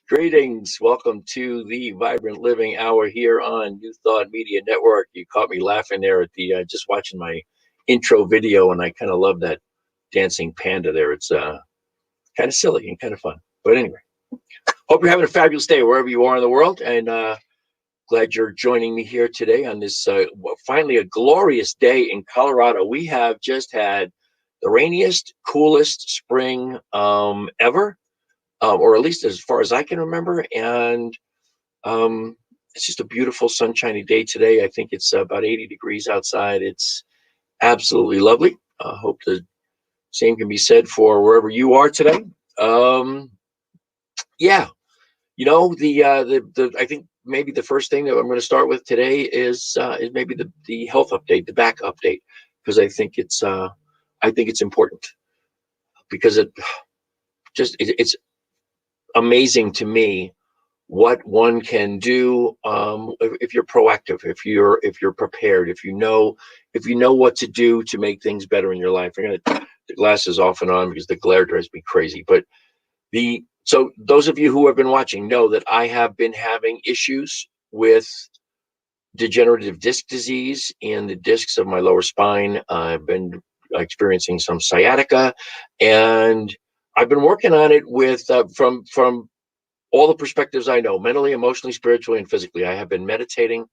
Greetings. Welcome to the Vibrant Living Hour here on New Thought Media Network. You caught me laughing there at the just watching my intro video, and I kind of love that dancing panda there. It's kind of silly and kind of fun. But anyway, hope you're having a fabulous day wherever you are in the world, and glad you're joining me here today on this finally a glorious day in Colorado. We have just had the rainiest, coolest spring ever. Or at least as far as I can remember. And it's just a beautiful sunshiny day today. I think it's about 80 degrees outside. It's absolutely lovely. Hope the same can be said for wherever you are today. Yeah, the I think maybe the first thing that I'm going to start with today is maybe the health update, the back update, because I think it's important because it's amazing to me what one can do if you're proactive, if you're prepared, if you know what to do to make things better in your life. I'm gonna the glasses off and on because the glare drives me crazy. But so those of you who have been watching know that I have been having issues with degenerative disc disease in the discs of my lower spine. I've been experiencing some sciatica, and I've been working on it with from all the perspectives I know, mentally, emotionally, spiritually, and physically. I have been meditating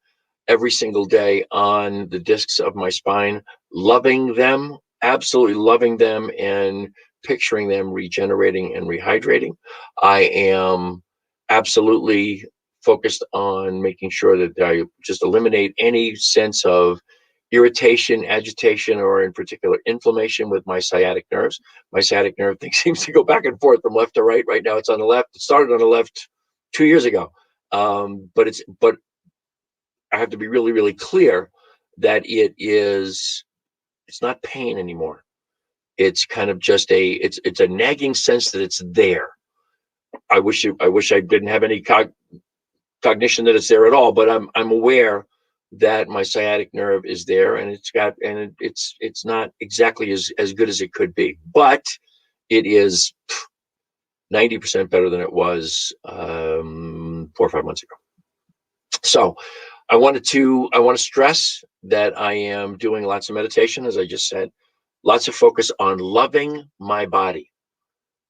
every single day on the discs of my spine, loving them, absolutely loving them, and picturing them regenerating and rehydrating. I am absolutely focused on making sure that I just eliminate any sense of irritation, agitation, or in particular inflammation with my sciatic nerves. My sciatic nerve thing seems to go back and forth from left to right. Right now it's on the left. It started on the left 2 years ago. But I have to be really, really clear that it's not pain anymore. It's kind of just it's a nagging sense that it's there. I wish I didn't have any cognition that it's there at all, but I'm aware that my sciatic nerve is there, and it's not exactly as good as it could be, but it is 90% better than it was 4 or 5 months ago. So I want to stress that I am doing lots of meditation, as I just said, lots of focus on loving my body.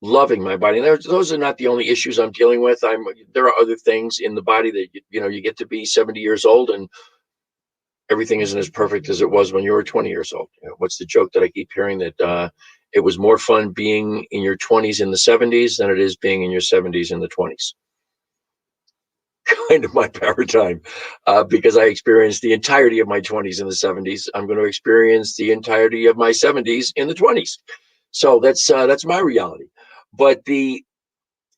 Loving my body. And those are not the only issues I'm dealing with. There are other things in the body that you get to be 70 years old and everything isn't as perfect as it was when you were 20 years old. What's the joke that I keep hearing, that it was more fun being in your 20s in the 70s than it is being in your 70s in the 20s? Kind of my paradigm, because I experienced the entirety of my 20s in the 70s. I'm going to experience the entirety of my 70s in the 20s. So that's my reality. But the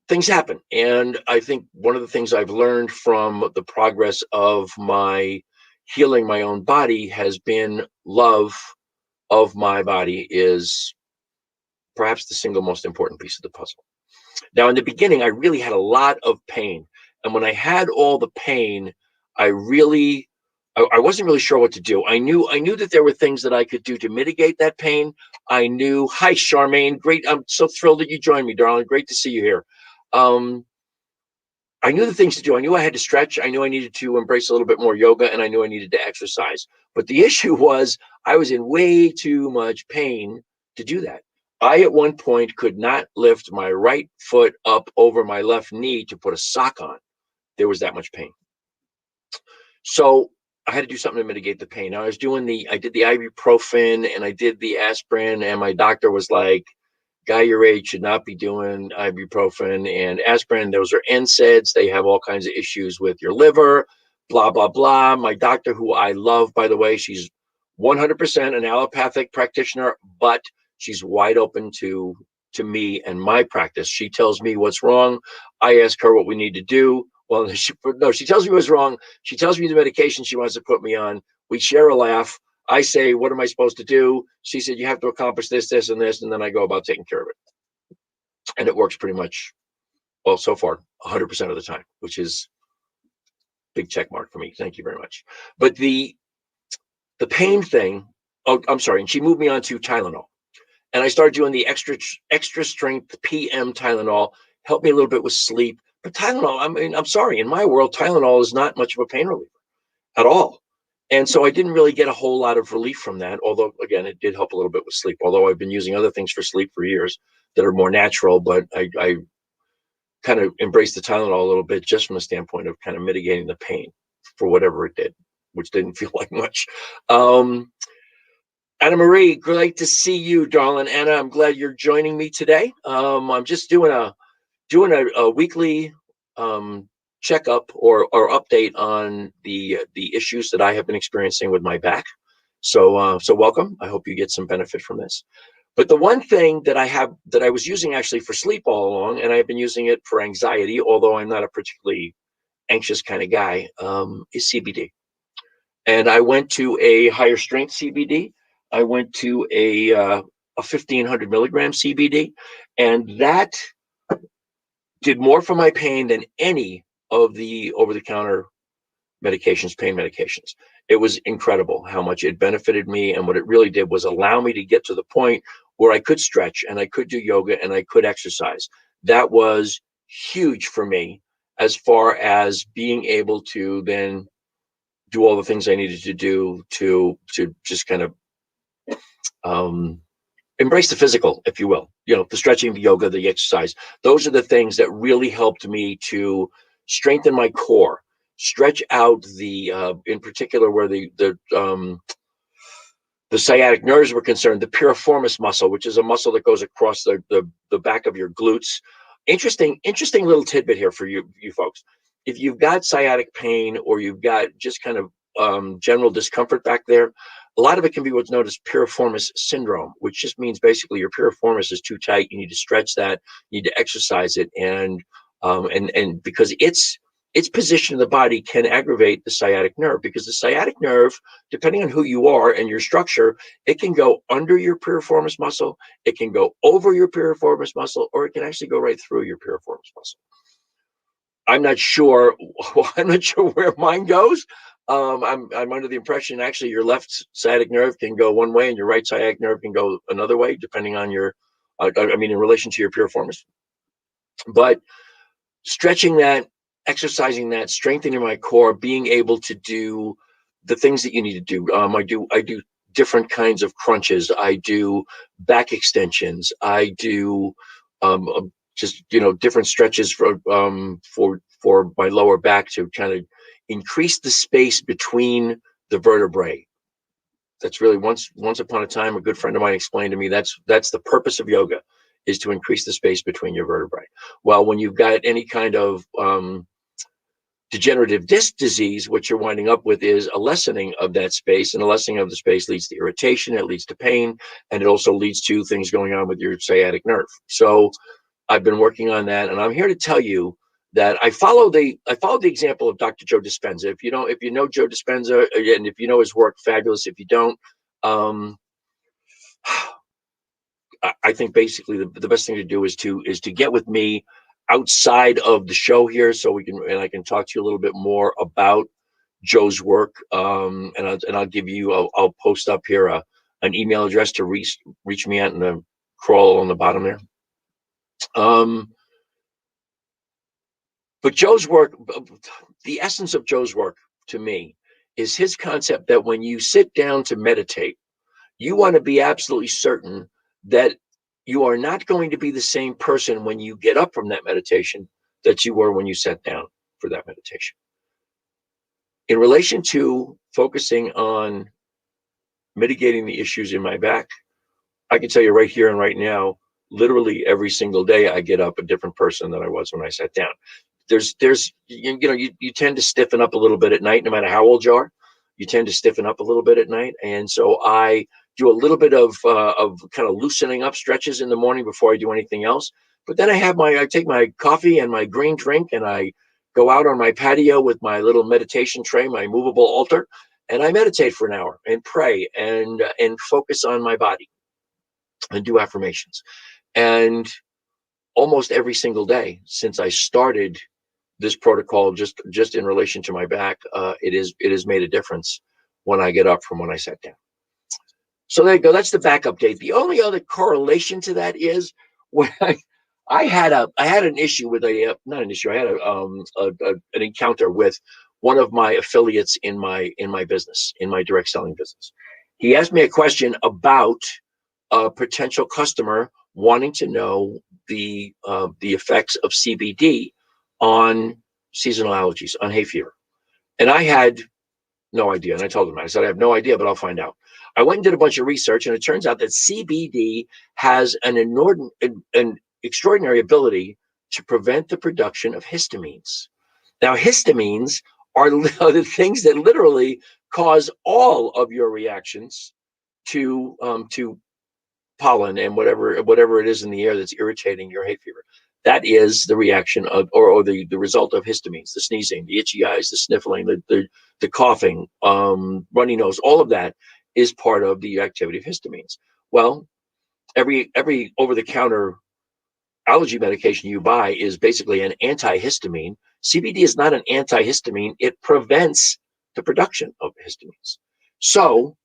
things happen, and I think one of the things I've learned from the progress of my healing my own body has been love of my body is perhaps the single most important piece of the puzzle. Now, in the beginning, I really had a lot of pain, and when I had all the pain, I wasn't really sure what to do. I knew that there were things that I could do to mitigate that pain. I knew. Hi, Charmaine. Great. I'm so thrilled that you joined me, darling. Great to see you here. I knew the things to do. I knew I had to stretch. I knew I needed to embrace a little bit more yoga, and I knew I needed to exercise. But the issue was I was in way too much pain to do that. I, at one point, could not lift my right foot up over my left knee to put a sock on. There was that much pain. So I had to do something to mitigate the pain. I did the ibuprofen and I did the aspirin, and my doctor was like, guy your age should not be doing ibuprofen and aspirin. Those are NSAIDs. They have all kinds of issues with your liver, blah, blah, blah. My doctor, who I love, by the way, she's 100% an allopathic practitioner, but she's wide open to me and my practice. She tells me what's wrong. I ask her what we need to do. Well, she tells me what's wrong. She tells me the medication she wants to put me on. We share a laugh. I say, what am I supposed to do? She said, you have to accomplish this, this, and this. And then I go about taking care of it. And it works pretty much, well, so far, 100% of the time, which is big check mark for me. Thank you very much. But the pain thing, oh, I'm sorry. And she moved me on to Tylenol. And I started doing the extra strength PM Tylenol. helped me a little bit with sleep. But Tylenol, I mean, I'm sorry, in my world, Tylenol is not much of a pain reliever at all. And so I didn't really get a whole lot of relief from that. Although, again, it did help a little bit with sleep. Although I've been using other things for sleep for years that are more natural, but I kind of embraced the Tylenol a little bit just from the standpoint of kind of mitigating the pain for whatever it did, which didn't feel like much. Anna Marie, great to see you, darling. Anna, I'm glad you're joining me today. I'm just doing a weekly checkup or update on the issues that I have been experiencing with my back. So welcome. I hope you get some benefit from this. But the one thing that I was using actually for sleep all along, and I've been using it for anxiety, although I'm not a particularly anxious kind of guy, is CBD. And I went to a higher strength CBD. I went to a 1,500 milligram CBD, and that did more for my pain than any of the over-the-counter medications, pain medications. It was incredible how much it benefited me. And what it really did was allow me to get to the point where I could stretch and I could do yoga and I could exercise. That was huge for me as far as being able to then do all the things I needed to do to just kind of embrace the physical, if you will, the stretching, the yoga, the exercise. Those are the things that really helped me to strengthen my core, stretch out in particular where the sciatic nerves were concerned, the piriformis muscle, which is a muscle that goes across the back of your glutes. Interesting little tidbit here for you folks. If you've got sciatic pain or you've got just kind of general discomfort back there, a lot of it can be what's known as piriformis syndrome, which just means basically your piriformis is too tight. You need to stretch that. You need to exercise it, and because its position in the body can aggravate the sciatic nerve, because the sciatic nerve, depending on who you are and your structure, it can go under your piriformis muscle, it can go over your piriformis muscle, or it can actually go right through your piriformis muscle. I'm not sure where mine goes. I'm under the impression actually your left sciatic nerve can go one way and your right sciatic nerve can go another way, depending on your, in relation to your piriformis. But stretching that, exercising that, strengthening my core, being able to do the things that you need to do. I do different kinds of crunches. I do back extensions. I do just different stretches for my lower back to kind of increase the space between the vertebrae. That's really once upon a time a good friend of mine explained to me that's the purpose of yoga, is to increase the space between your vertebrae. Well, when you've got any kind of degenerative disc disease, what you're winding up with is a lessening of that space, and a lessening of the space leads to irritation, it leads to pain, and it also leads to things going on with your sciatic nerve. So I've been working on that, and I'm here to tell you that I follow the example of Dr. Joe Dispenza. If you know Joe Dispenza, and if you know his work, fabulous. If you don't, I think basically the best thing to do is to get with me outside of the show here, so I can talk to you a little bit more about Joe's work. And I'll give you, I'll post up here an email address to reach me at, and the crawl on the bottom there. But Joe's work, the essence of Joe's work to me is his concept that when you sit down to meditate, you want to be absolutely certain that you are not going to be the same person when you get up from that meditation that you were when you sat down for that meditation. In relation to focusing on mitigating the issues in my back, I can tell you right here and right now, literally every single day I get up a different person than I was when I sat down. You tend to stiffen up a little bit at night, no matter how old you are. You tend to stiffen up a little bit at night, and so I do a little bit of kind of loosening up stretches in the morning before I do anything else. But then I take my coffee and my green drink, and I go out on my patio with my little meditation tray, my movable altar, and I meditate for an hour and pray and focus on my body and do affirmations. And almost every single day since I started this protocol, just in relation to my back, it has made a difference when I get up from when I sat down. So there you go. That's the back update. The only other correlation to that is when I had an issue with not an issue. I had an encounter with one of my affiliates in my business, in my direct selling business. He asked me a question about a potential customer wanting to know the effects of CBD on seasonal allergies, on hay fever, and I had no idea. And I told him, I said, I have no idea, but I'll find out. I went and did a bunch of research, and it turns out that CBD has an extraordinary ability to prevent the production of histamines. Now, histamines are the things that literally cause all of your reactions to pollen and whatever it is in the air that's irritating your hay fever. That is the reaction of, or the result of histamines: the sneezing, the itchy eyes, the sniffling, the coughing, runny nose. All of that is part of the activity of histamines. Well, every over-the-counter allergy medication you buy is basically an antihistamine. CBD is not an antihistamine; it prevents the production of histamines. So,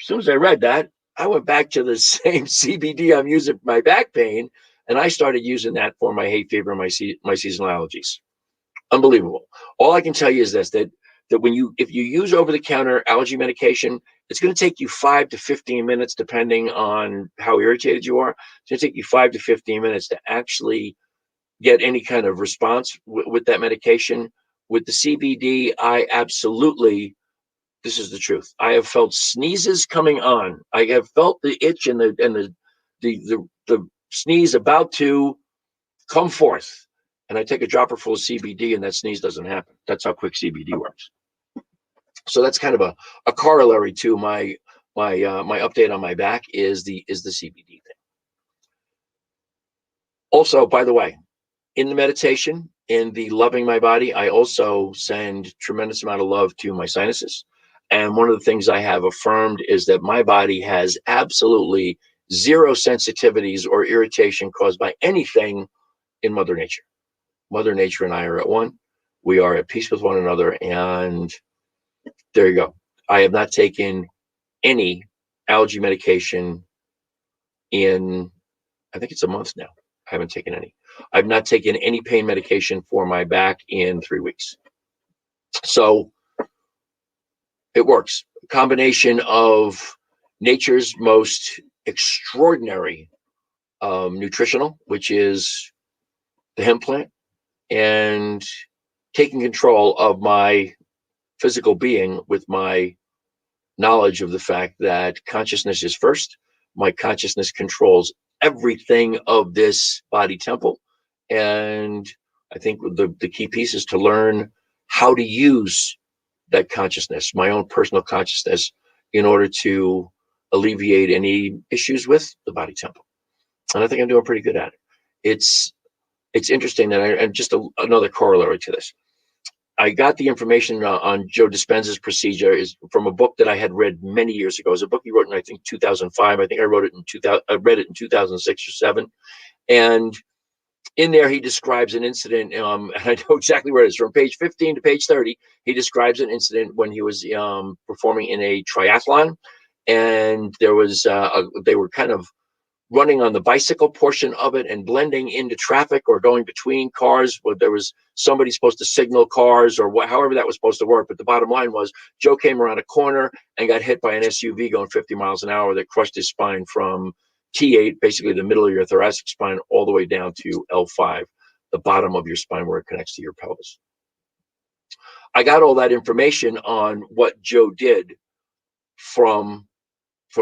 as soon as I read that, I went back to the same CBD I'm using for my back pain, and I started using that for my hay fever and my seasonal allergies. Unbelievable. All I can tell you is this: that if you use over-the-counter allergy medication, it's going to take you 5 to 15 minutes, depending on how irritated you are. It's going to take you 5 to 15 minutes to actually get any kind of response with that medication. With the CBD, I absolutely, this is the truth, I have felt sneezes coming on. I have felt the itch and the sneeze about to come forth, and I take a dropper full of CBD, and that sneeze doesn't happen. That's how quick CBD works. So that's kind of a corollary to my update on my back is the CBD thing. Also, by the way, in the meditation, in the loving my body, I also send tremendous amount of love to my sinuses. And one of the things I have affirmed is that my body has absolutely zero sensitivities or irritation caused by anything in Mother Nature. Mother Nature and I are at one. We are at peace with one another. And there you go. I have not taken any allergy medication in, I think it's a month now. I haven't taken any. I've not taken any pain medication for my back in 3 weeks. So it works. A combination of nature's most extraordinary nutritional, which is the hemp plant, and taking control of my physical being with my knowledge of the fact that consciousness is first. My consciousness controls everything of this body temple. And I think the key piece is to learn how to use that consciousness, my own personal consciousness, in order to alleviate any issues with the body temple. And I think I'm doing pretty good at it. It's interesting that and just another corollary to this. I got the information on Joe Dispenza's procedure is from a book that I had read many years ago. It was a book he wrote in, I think, 2005. I think I wrote it in 2000. I read it in 2006 or 7. And in there, he describes an incident, and I know exactly where it is. From page 15 to page 30, he describes an incident when he was performing in a triathlon, and there was they were kind of running on the bicycle portion of it and blending into traffic or going between cars where there was somebody supposed to signal cars or however that was supposed to work. But the bottom line was Joe came around a corner and got hit by an SUV going 50 miles an hour that crushed his spine from T8, basically the middle of your thoracic spine, all the way down to L5, the bottom of your spine where it connects to your pelvis. I got all that information on what Joe did from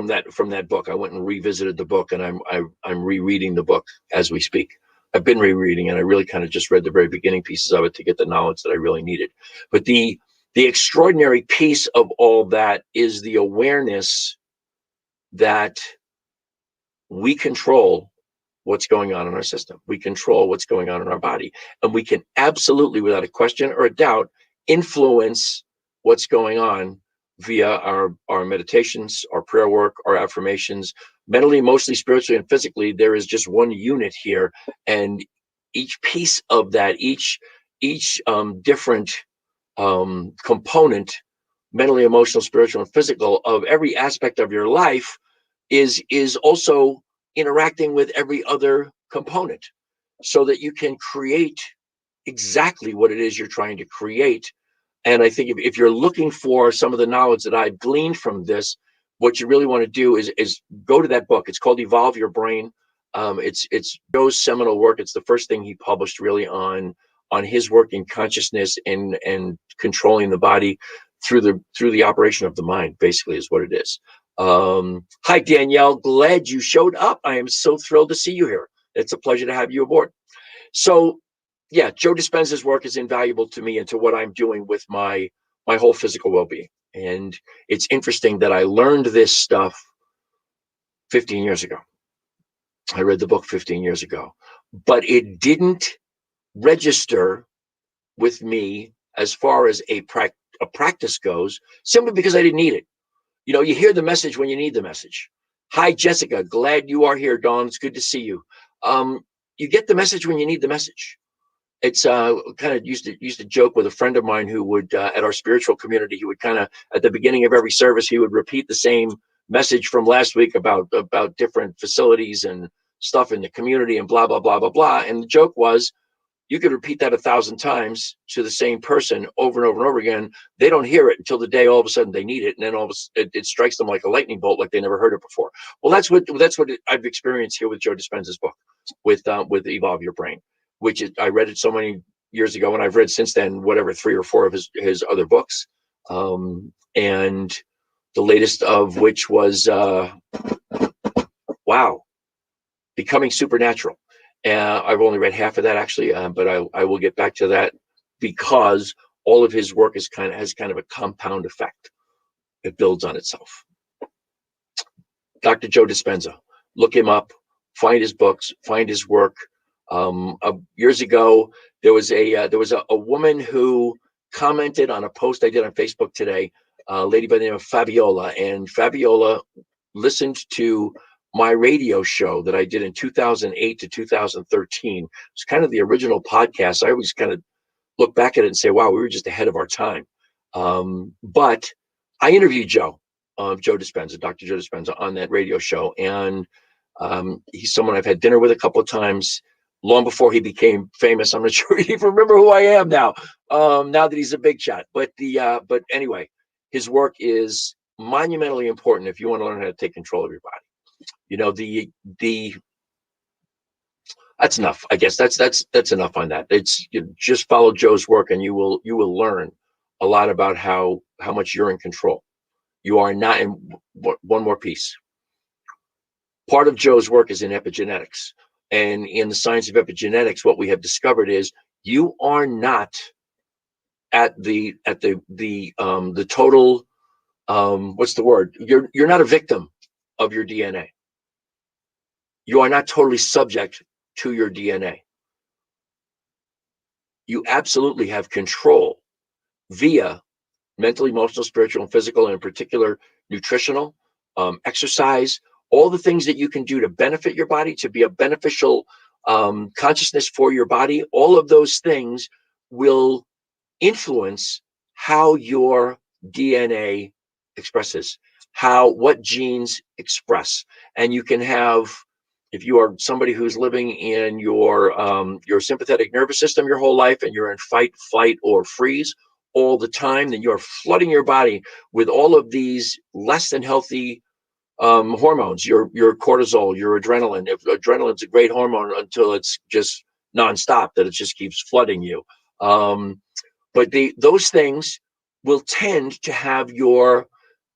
that book. I went and revisited the book, and I'm rereading the book as we speak. I've been rereading, and I really kind of just read the very beginning pieces of it to get the knowledge that I really needed. But the extraordinary piece of all that is the awareness that we control what's going on in our system. We control what's going on in our body, and we can absolutely, without a question or a doubt, influence what's going on via our meditations, our prayer work, our affirmations, mentally, emotionally, spiritually, and physically. There is just one unit here, and each piece of that, each different component, mentally, emotional, spiritual, and physical, of every aspect of your life is also interacting with every other component so that you can create exactly what it is you're trying to create. And I think if you're looking for some of the knowledge that I've gleaned from this, what you really want to do is go to that book. It's called Evolve Your Brain. It's Joe's seminal work. It's the first thing he published really on his work in consciousness and controlling the body through the operation of the mind, basically is what it is. Hi, Danielle. Glad you showed up. I am so thrilled to see you here. It's a pleasure to have you aboard. So, yeah, Joe Dispenza's work is invaluable to me and to what I'm doing with my whole physical well-being. And it's interesting that I learned this stuff 15 years ago. I read the book 15 years ago, but it didn't register with me as far as a practice goes, simply because I didn't need it. You know, you hear the message when you need the message. Hi, Jessica. Glad you are here, Dawn. It's good to see you. You get the message when you need the message. It's kind of used to joke with a friend of mine who would at our spiritual community, he would kind of at the beginning of every service, he would repeat the same message from last week about different facilities and stuff in the community and blah, blah, blah, blah, blah. And the joke was, you could repeat that 1,000 times to the same person over and over and over again. They don't hear it until the day all of a sudden they need it, and then all of it strikes them like a lightning bolt, like they never heard it before. Well, that's what I've experienced here with Joe Dispenza's book, with Evolve Your Brain, which I read it so many years ago, and I've read since then whatever 3 or 4 of his other books, and the latest of which was Becoming Supernatural. I've only read half of that actually, but I will get back to that because all of his work has kind of a compound effect. It builds on itself. Dr. Joe Dispenza, look him up, find his books, find his work. Years ago, there was a woman who commented on a post I did on Facebook today, a lady by the name of Fabiola, and Fabiola listened to my radio show that I did in 2008 to 2013. It's kind of the original podcast. I always kind of look back at it and say, wow, we were just ahead of our time. But I interviewed Joe Dispenza, Dr. Joe Dispenza, on that radio show. And he's someone I've had dinner with a couple of times long before he became famous. I'm not sure he even remember who I am now, now that he's a big shot. But anyway, his work is monumentally important if you want to learn how to take control of your body. You know, that's enough. I guess that's enough on that. Just follow Joe's work and you will learn a lot about how much you're in control. You are not in. One more piece. Part of Joe's work is in epigenetics, and in the science of epigenetics, what we have discovered is you are not at the total. What's the word? You're not a victim of your DNA. You are not totally subject to your DNA. You absolutely have control via mental, emotional, spiritual, and physical, and in particular, nutritional, exercise, all the things that you can do to benefit your body, to be a beneficial consciousness for your body. All of those things will influence how your DNA expresses, what genes express. And you can have, if you are somebody who's living in your sympathetic nervous system your whole life and you're in fight, flight, or freeze all the time, then you're flooding your body with all of these less than healthy hormones, your cortisol, your adrenaline. If adrenaline's a great hormone until it's just nonstop, that it just keeps flooding you. But those things will tend to have your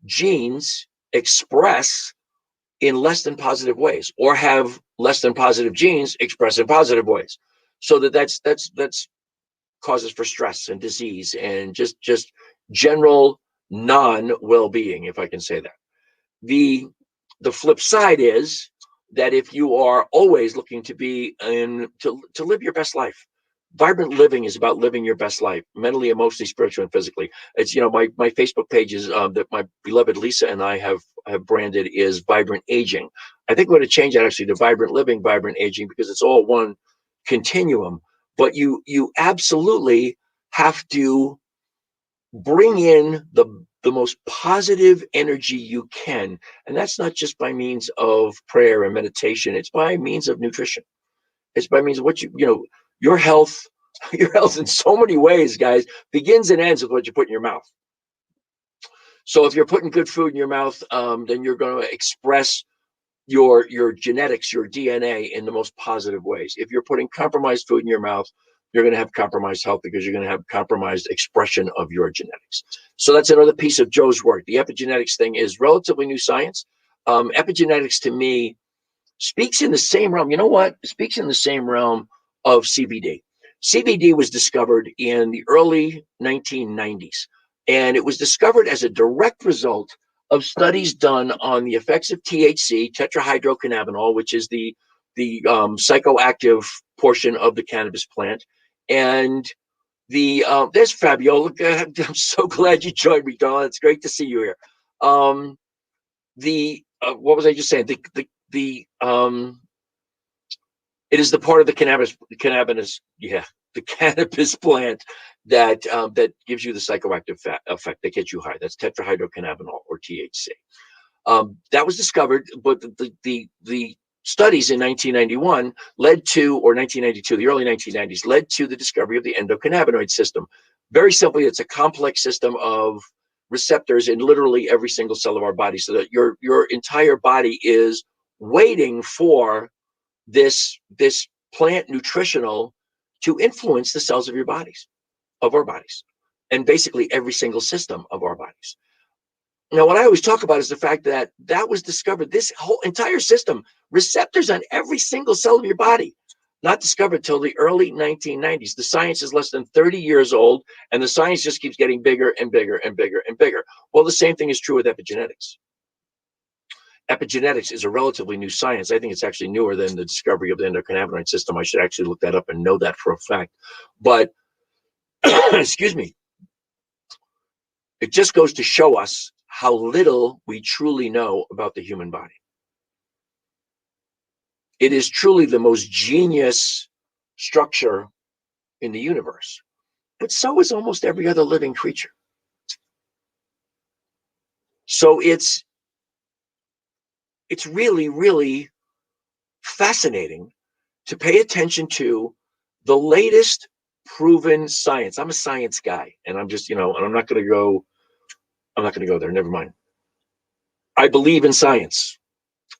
genes express in less than positive ways, or have less than positive genes express in positive ways. So that's causes for stress and disease and just general non-well-being, if I can say that. The flip side is that if you are always looking to be to live your best life, vibrant living is about living your best life, mentally, emotionally, spiritually, and physically. It's, my Facebook page is that my beloved Lisa and I have branded is Vibrant Aging. I think we're going to change that actually to Vibrant Living, Vibrant Aging, because it's all one continuum. But you absolutely have to bring in the most positive energy you can. And that's not just by means of prayer and meditation. It's by means of nutrition. It's by means of what your health, your health in so many ways, guys, begins and ends with what you put in your mouth. So if you're putting good food in your mouth, then you're going to express your genetics, your DNA in the most positive ways. If you're putting compromised food in your mouth, you're going to have compromised health because you're going to have compromised expression of your genetics. So that's another piece of Joe's work. The epigenetics thing is relatively new science. Epigenetics to me speaks in the same realm. You know what? It speaks in the same realm of CBD. CBD was discovered in the early 1990s, and it was discovered as a direct result of studies done on the effects of THC, tetrahydrocannabinol, which is the psychoactive portion of the cannabis plant, and there's Fabiola. I'm so glad you joined me, darling. It's great to see you here. What was I just saying? It is the part of the cannabis plant that gives you the psychoactive effect that gets you high. That's tetrahydrocannabinol, or THC. That was discovered, but the studies in 1991 led to, or 1992, the early 1990s, led to the discovery of the endocannabinoid system. Very simply, it's a complex system of receptors in literally every single cell of our body, so that your entire body is waiting for this plant nutritional to influence the cells of our bodies, and basically every single system of our bodies. Now, what I always talk about is the fact that was discovered, this whole entire system, receptors on every single cell of your body, not discovered till the early 1990s. The science is less than 30 years old, and the science just keeps getting bigger and bigger and bigger and bigger. Well, the same thing is true with epigenetics. Epigenetics is a relatively new science. I think it's actually newer than the discovery of the endocannabinoid system. I should actually look that up and know that for a fact. But, excuse me, it just goes to show us how little we truly know about the human body. It is truly the most genius structure in the universe, but so is almost every other living creature. So it's really, really fascinating to pay attention to the latest proven science. I'm a science guy, and I'm just, and I'm not going to go there. Never mind. I believe in science.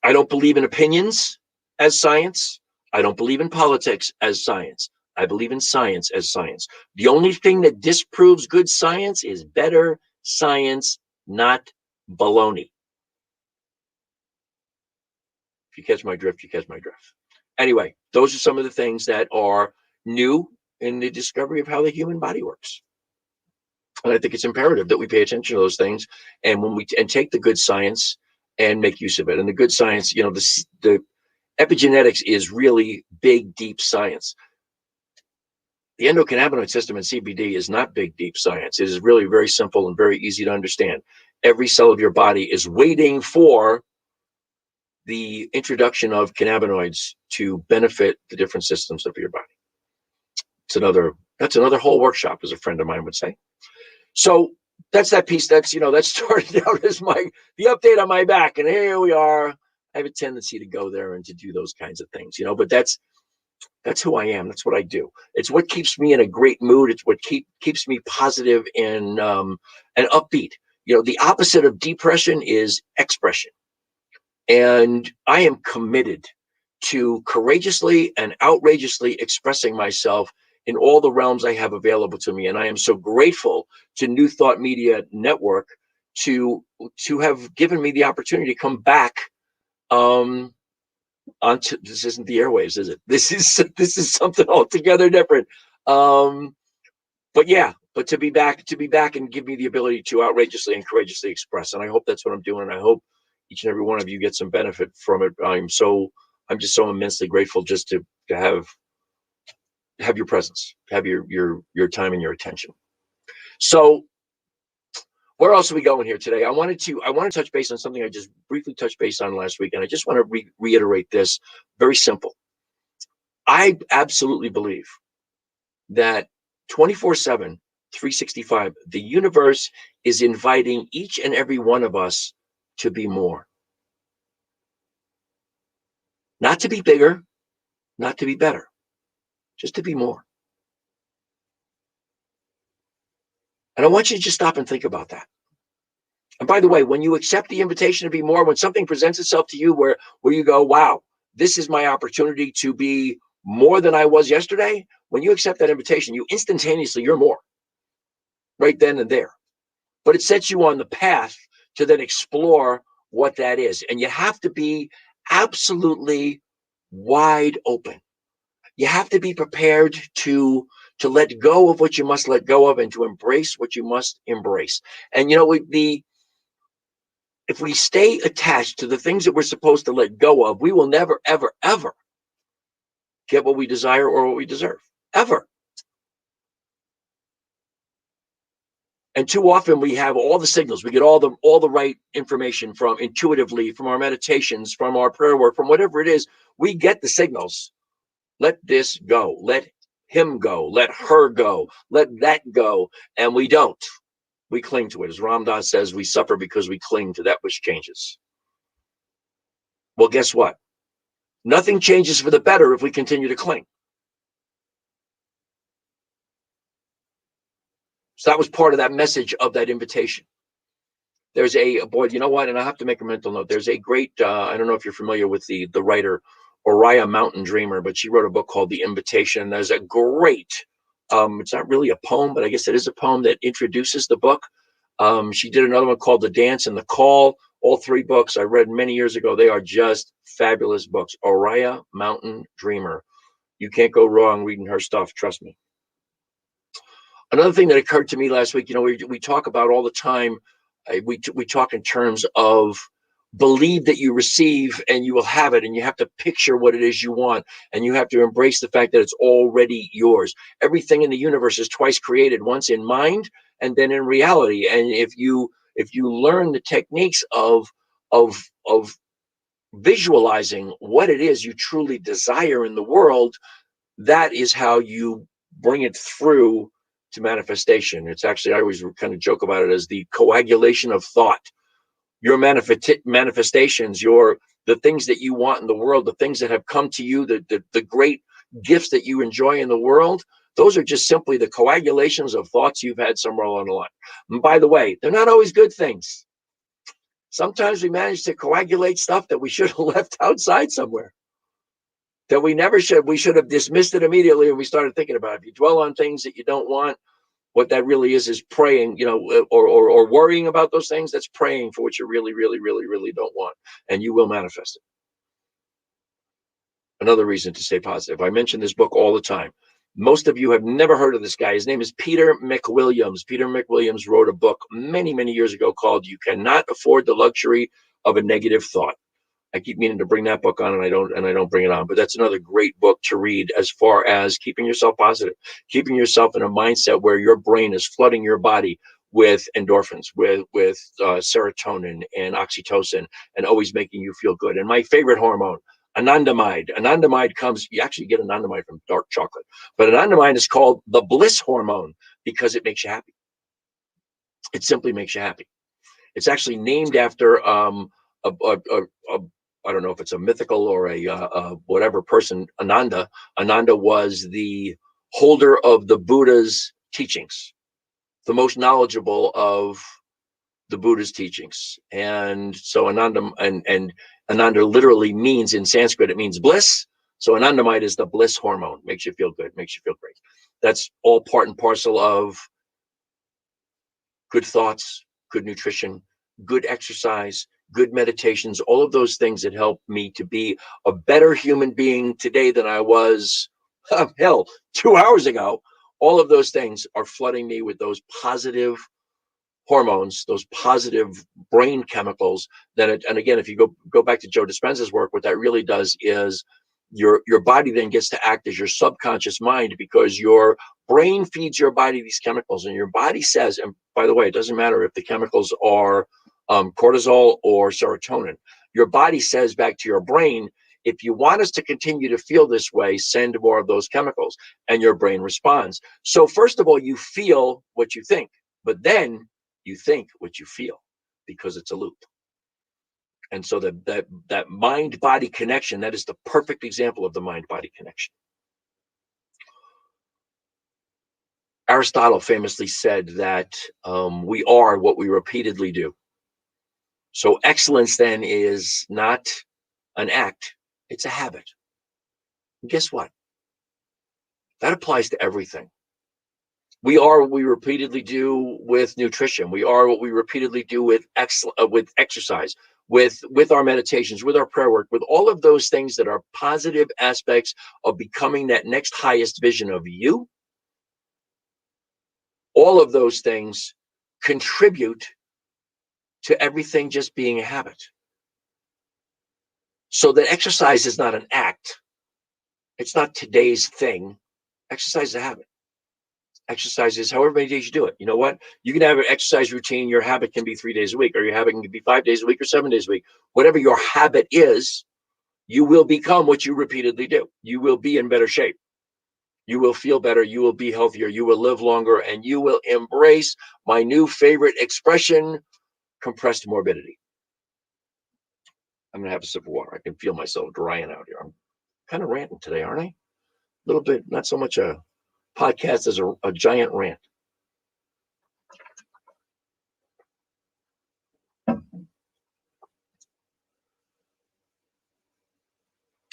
I don't believe in opinions as science. I don't believe in politics as science. I believe in science as science. The only thing that disproves good science is better science, not baloney. If you catch my drift, you catch my drift. Anyway, those are some of the things that are new in the discovery of how the human body works. And I think it's imperative that we pay attention to those things, and take the good science and make use of it. And the good science, the epigenetics is really big, deep science. The endocannabinoid system in CBD is not big, deep science. It is really very simple and very easy to understand. Every cell of your body is waiting for the introduction of cannabinoids to benefit the different systems of your body. That's another whole workshop, as a friend of mine would say. So that's that piece. That started out as the update on my back, and here we are. I have a tendency to go there and to do those kinds of things, but that's who I am. That's what I do. It's what keeps me in a great mood. It's what keeps me positive and upbeat. The opposite of depression is expression. And I am committed to courageously and outrageously expressing myself in all the realms I have available to me. And I am so grateful to New Thought Media Network to have given me the opportunity to come back onto, this isn't the airwaves, is it? This is something altogether different. But to be back and give me the ability to outrageously and courageously express. And I hope that's what I'm doing. And I hope each and every one of you get some benefit from it. I'm just so immensely grateful just to have your presence, have your time and your attention. So where else are we going here today? I want to touch base on something I just briefly touched base on last week, and I just want to reiterate this. Very simple. I absolutely believe that 24/7, 365, the universe is inviting each and every one of us to be more. Not to be bigger, not to be better, just to be more. And I want you to just stop and think about that. And by the way, when you accept the invitation to be more, when something presents itself to you where you go, wow, this is my opportunity to be more than I was yesterday, when you accept that invitation, you instantaneously, you're more right then and there. But it sets you on the path to then explore what that is. And you have to be absolutely wide open. You have to be prepared to let go of what you must let go of and to embrace what you must embrace. And if we stay attached to the things that we're supposed to let go of, we will never, ever, ever get what we desire or what we deserve. Ever. And too often we have all the signals. We get all the right information from intuitively, from our meditations, from our prayer work, from whatever it is. We get the signals. Let this go. Let him go. Let her go. Let that go. And we don't. We cling to it. As Ram Dass says, we suffer because we cling to that which changes. Well, guess what? Nothing changes for the better if we continue to cling. So that was part of that message of that invitation. There's a boy, you know what? And I have to make a mental note. There's a great, I don't know if you're familiar with the writer Oriah Mountain Dreamer, but she wrote a book called The Invitation. There's a great, it's not really a poem, but I guess it is a poem that introduces the book. She did another one called The Dance and the Call. All three books I read many years ago. They are just fabulous books. Oriah Mountain Dreamer. You can't go wrong reading her stuff. Trust me. Another thing that occurred to me last week, we talk about all the time, we talk in terms of believe that you receive and you will have it, and you have to picture what it is you want, and you have to embrace the fact that it's already yours. Everything in the universe is twice created, once in mind and then in reality. And if you learn the techniques of visualizing what it is you truly desire in the world, that is how you bring it through to manifestation. It's actually, I always kind of joke about it as the coagulation of thought. Your manifestations, the things that you want in the world, the things that have come to you, the great gifts that you enjoy in the world, those are just simply the coagulations of thoughts you've had somewhere along the line. And by the way, they're not always good things. Sometimes we manage to coagulate stuff that we should have left outside somewhere, that we should have dismissed it immediately when we started thinking about it. If you dwell on things that you don't want, what that really is praying, or worrying about those things. That's praying for what you really, really, really, really don't want, and you will manifest it. Another reason to stay positive. I mention this book all the time. Most of you have never heard of this guy. His name is Peter McWilliams. Peter McWilliams wrote a book many, many years ago called "You Cannot Afford the Luxury of a Negative Thought." I keep meaning to bring that book on, and I don't bring it on. But that's another great book to read as far as keeping yourself positive, keeping yourself in a mindset where your brain is flooding your body with endorphins, with serotonin and oxytocin, and always making you feel good. And my favorite hormone, anandamide. Anandamide comes, you actually get anandamide from dark chocolate, but anandamide is called the bliss hormone because it makes you happy. It simply makes you happy. It's actually named after I don't know if it's a mythical or a whatever person, Ananda. Ananda was the holder of the Buddha's teachings, the most knowledgeable of the Buddha's teachings. And so Ananda, and Ananda literally means, in Sanskrit, it means bliss. So anandamide is the bliss hormone, makes you feel good, makes you feel great. That's all part and parcel of good thoughts, good nutrition, good exercise, good meditations, all of those things that help me to be a better human being today than I was, 2 hours ago. All of those things are flooding me with those positive hormones, those positive brain chemicals and again, if you go back to Joe Dispenza's work, what that really does is your body then gets to act as your subconscious mind, because your brain feeds your body these chemicals, and your body says, and by the way, it doesn't matter if the chemicals are cortisol or serotonin. Your body says back to your brain, if you want us to continue to feel this way, send more of those chemicals, and your brain responds. So first of all, you feel what you think, but then you think what you feel, because it's a loop. And so that mind-body connection, that is the perfect example of the mind-body connection. Aristotle famously said that we are what we repeatedly do. So excellence then is not an act, it's a habit. And guess what? That applies to everything. We are what we repeatedly do with nutrition. We are what we repeatedly do with exercise, with our meditations, with our prayer work, with all of those things that are positive aspects of becoming that next highest vision of you. All of those things contribute to everything just being a habit. So that exercise is not an act. It's not today's thing. Exercise is a habit. Exercise is however many days you do it. You know what? You can have an exercise routine. Your habit can be 3 days a week, or your habit can be 5 days a week or 7 days a week. Whatever your habit is, you will become what you repeatedly do. You will be in better shape. You will feel better. You will be healthier. You will live longer, and you will embrace my new favorite expression, compressed morbidity. I'm going to have a sip of water. I can feel myself drying out here. I'm kind of ranting today, aren't I? A little bit, not so much a podcast as a giant rant.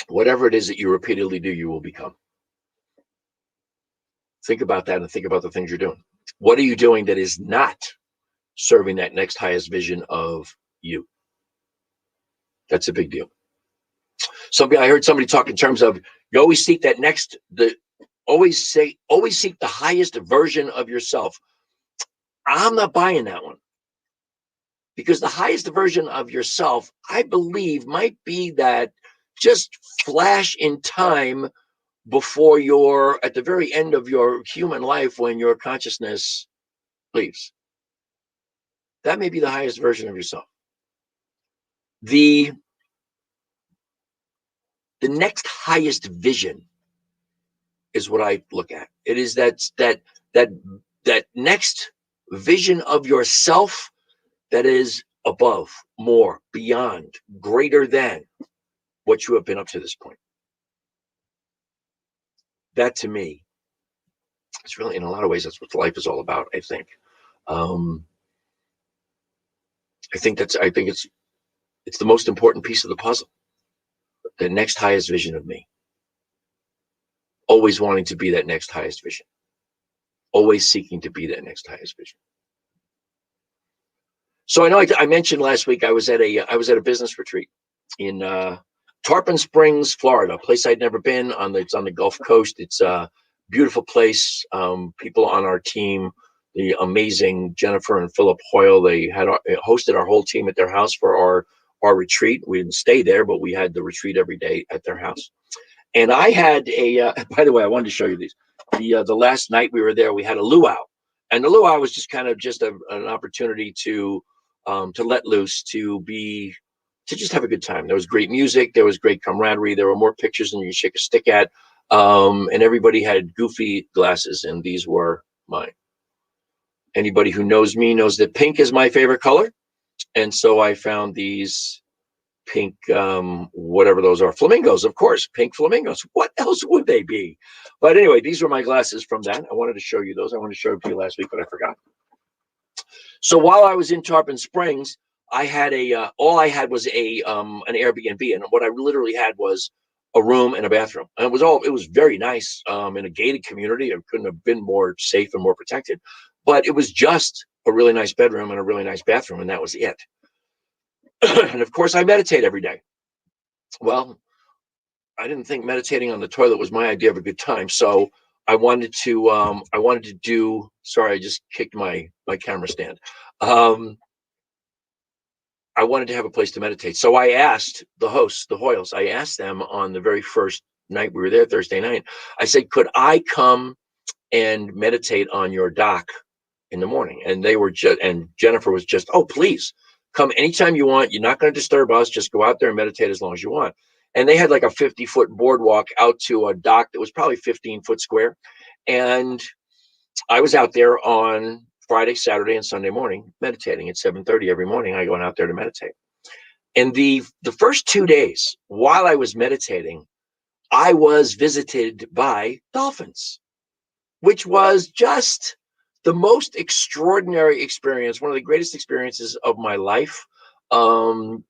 Whatever it is that you repeatedly do, you will become. Think about that and think about the things you're doing. What are you doing that is not serving that next highest vision of you? That's a big deal. I heard somebody talk in terms of you always seek that always seek the highest version of yourself. I'm not buying that one. Because the highest version of yourself, I believe, might be that just flash in time before you're at the very end of your human life when your consciousness leaves. That may be the highest version of yourself. The next highest vision is what I look at. It is that next vision of yourself that is above, more, beyond, greater than what you have been up to this point. That to me, it's really, in a lot of ways, that's what life is all about, I think. I think it's the most important piece of the puzzle. The next highest vision of me. Always wanting to be that next highest vision. Always seeking to be that next highest vision. So I know I mentioned last week I was at a business retreat in Tarpon Springs, Florida, a place I'd never been. It's on the Gulf Coast. It's a beautiful place. People on our team, the amazing Jennifer and Philip Hoyle, they had hosted our whole team at their house for our retreat. We didn't stay there, but we had the retreat every day at their house. And I had by the way, I wanted to show you these. The last night we were there, we had a luau. And the luau was just kind of an opportunity to let loose, to just have a good time. There was great music. There was great camaraderie. There were more pictures than you could shake a stick at. And everybody had goofy glasses, and these were mine. Anybody who knows me knows that pink is my favorite color. And so I found these pink, whatever those are, flamingos, of course, pink flamingos. What else would they be? But anyway, these were my glasses from that. I wanted to show you those. I wanted to show them to you last week, but I forgot. So while I was in Tarpon Springs, I had all I had was an Airbnb, and what I literally had was a room and a bathroom, and it was very nice, in a gated community. It couldn't have been more safe and more protected, but it was just a really nice bedroom and a really nice bathroom, and that was it. And of course, I meditate every day. Well, I didn't think meditating on the toilet was my idea of a good time, so I wanted to do. Sorry, I just kicked my camera stand. I wanted to have a place to meditate. So I asked the hosts, the Hoyles, I asked them on the very first night we were there, Thursday night, I said, could I come and meditate on your dock in the morning? And and Jennifer was just, oh, please come anytime you want. You're not going to disturb us. Just go out there and meditate as long as you want. And they had like a 50-foot boardwalk out to a dock that was probably 15-foot square. And I was out there on Friday, Saturday, and Sunday morning meditating at 7:30 every morning. I go out there to meditate. And the first 2 days while I was meditating, I was visited by dolphins, which was just the most extraordinary experience, one of the greatest experiences of my life. Um,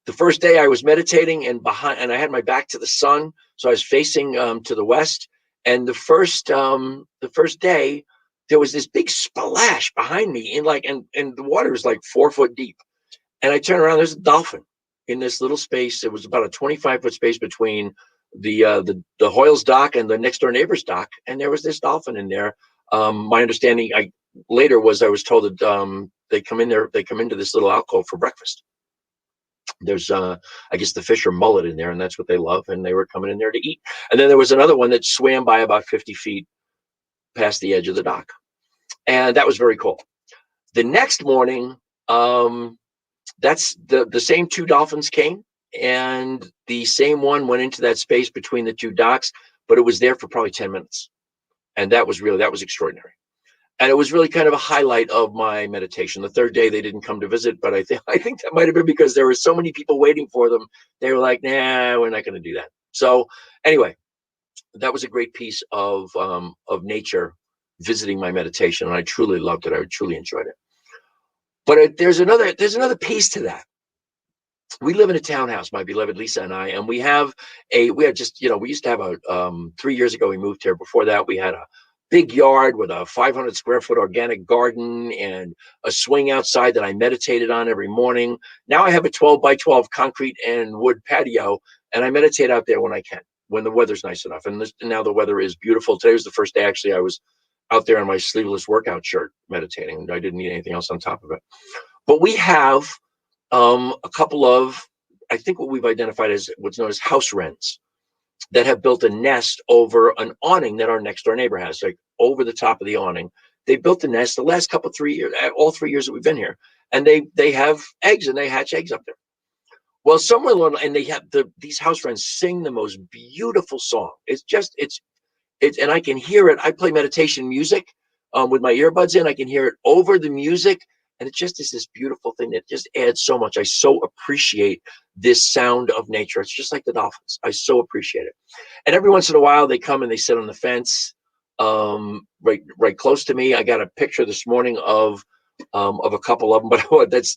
the first day I was meditating, and I had my back to the sun, so I was facing to the west. And the first day, there was this big splash behind me, and the water was like 4 foot deep. And I turn around, there's a dolphin in this little space. It was about a 25-foot space between the Hoyles dock and the next door neighbor's dock, and there was this dolphin in there. My understanding, I later was I was told that they come in there, they come into this little alcove for breakfast. There's I guess the fish are mullet in there, and that's what they love, and they were coming in there to eat. And then there was another one that swam by about 50 feet past the edge of the dock, and that was very cool. The next morning, um, that's the same two dolphins came, and the same one went into that space between the two docks, but it was there for probably 10 minutes. And that was extraordinary. And it was really kind of a highlight of my meditation. The third day they didn't come to visit, but I think that might have been because there were so many people waiting for them. They were like, nah, we're not going to do that. So anyway, that was a great piece of nature visiting my meditation, and I truly loved it. I truly enjoyed it. But there's another piece to that. We live in a townhouse, my beloved Lisa and I, and we had just, we used to have 3 years ago we moved here. Before that, we had a big yard with a 500 square foot organic garden and a swing outside that I meditated on every morning. Now I have a 12 by 12 concrete and wood patio, and I meditate out there when I can, when the weather's nice enough. And now the weather is beautiful. Today was the first day, actually, I was out there in my sleeveless workout shirt meditating. I didn't need anything else on top of it. But we have a couple of, I think, what we've identified as what's known as house wrens that have built a nest over an awning that our next door neighbor has, like over the top of the awning. They built a nest the last couple 3 years, all 3 years that we've been here, and they have eggs and they hatch eggs up there. Well, somewhere along, and they have these house wrens sing the most beautiful song. It's and I can hear it. I play meditation music with my earbuds in. I can hear it over the music, and it just is this beautiful thing that just adds so much. I so appreciate this sound of nature. It's just like the dolphins. I so appreciate it. And every once in a while, they come and they sit on the fence, right close to me. I got a picture this morning of a couple of them, but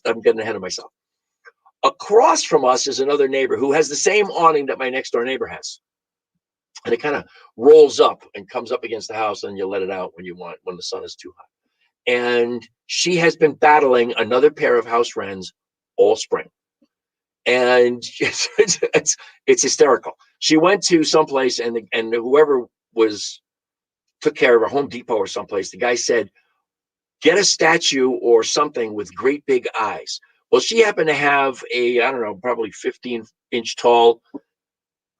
I'm getting ahead of myself. Across from us is another neighbor who has the same awning that my next door neighbor has, and it kind of rolls up and comes up against the house, and you let it out when you want, when the sun is too hot. And she has been battling another pair of house wrens all spring, and it's hysterical. She went to someplace, and whoever was took care of her, Home Depot or someplace, the guy said, get a statue or something with great big eyes. Well, she happened to have a, I don't know, probably 15-inch tall,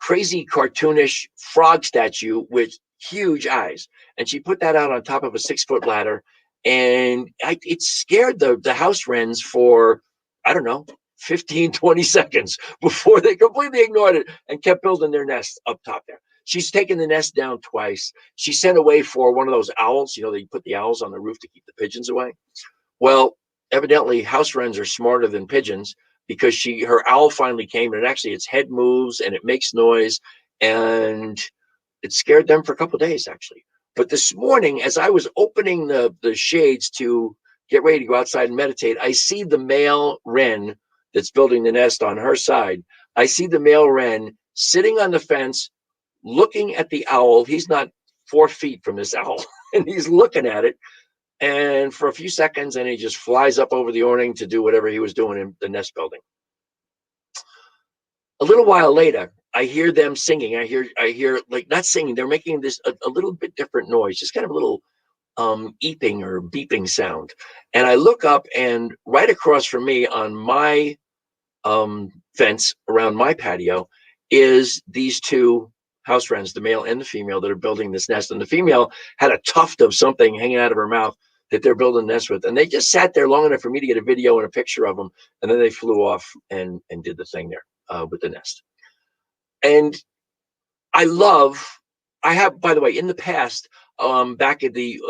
crazy cartoonish frog statue with huge eyes, and she put that out on top of a 6-foot ladder, and it scared the house wrens for, I don't know, 15, 20 seconds before they completely ignored it and kept building their nest up top there. She's taken the nest down twice. She sent away for one of those owls. They put the owls on the roof to keep the pigeons away. Well, evidently house wrens are smarter than pigeons, because her owl finally came, and its head moves and it makes noise, and it scared them for a couple of days, actually. But this morning, as I was opening the shades to get ready to go outside and meditate, I see the male wren that's building the nest on her side. I see the male wren sitting on the fence, looking at the owl. He's not 4 feet from this owl, and he's looking at it. And for a few seconds, and he just flies up over the awning to do whatever he was doing in the nest building. A little while later, I hear them singing. I hear like, not singing. They're making this a little bit different noise, just kind of a little eeping or beeping sound. And I look up, and right across from me on my fence around my patio is these two house wrens, the male and the female, that are building this nest. And the female had a tuft of something hanging out of her mouth that they're building a nest with. And they just sat there long enough for me to get a video and a picture of them. And then they flew off and did the thing there with the nest. And I have, by the way, in the past, back at the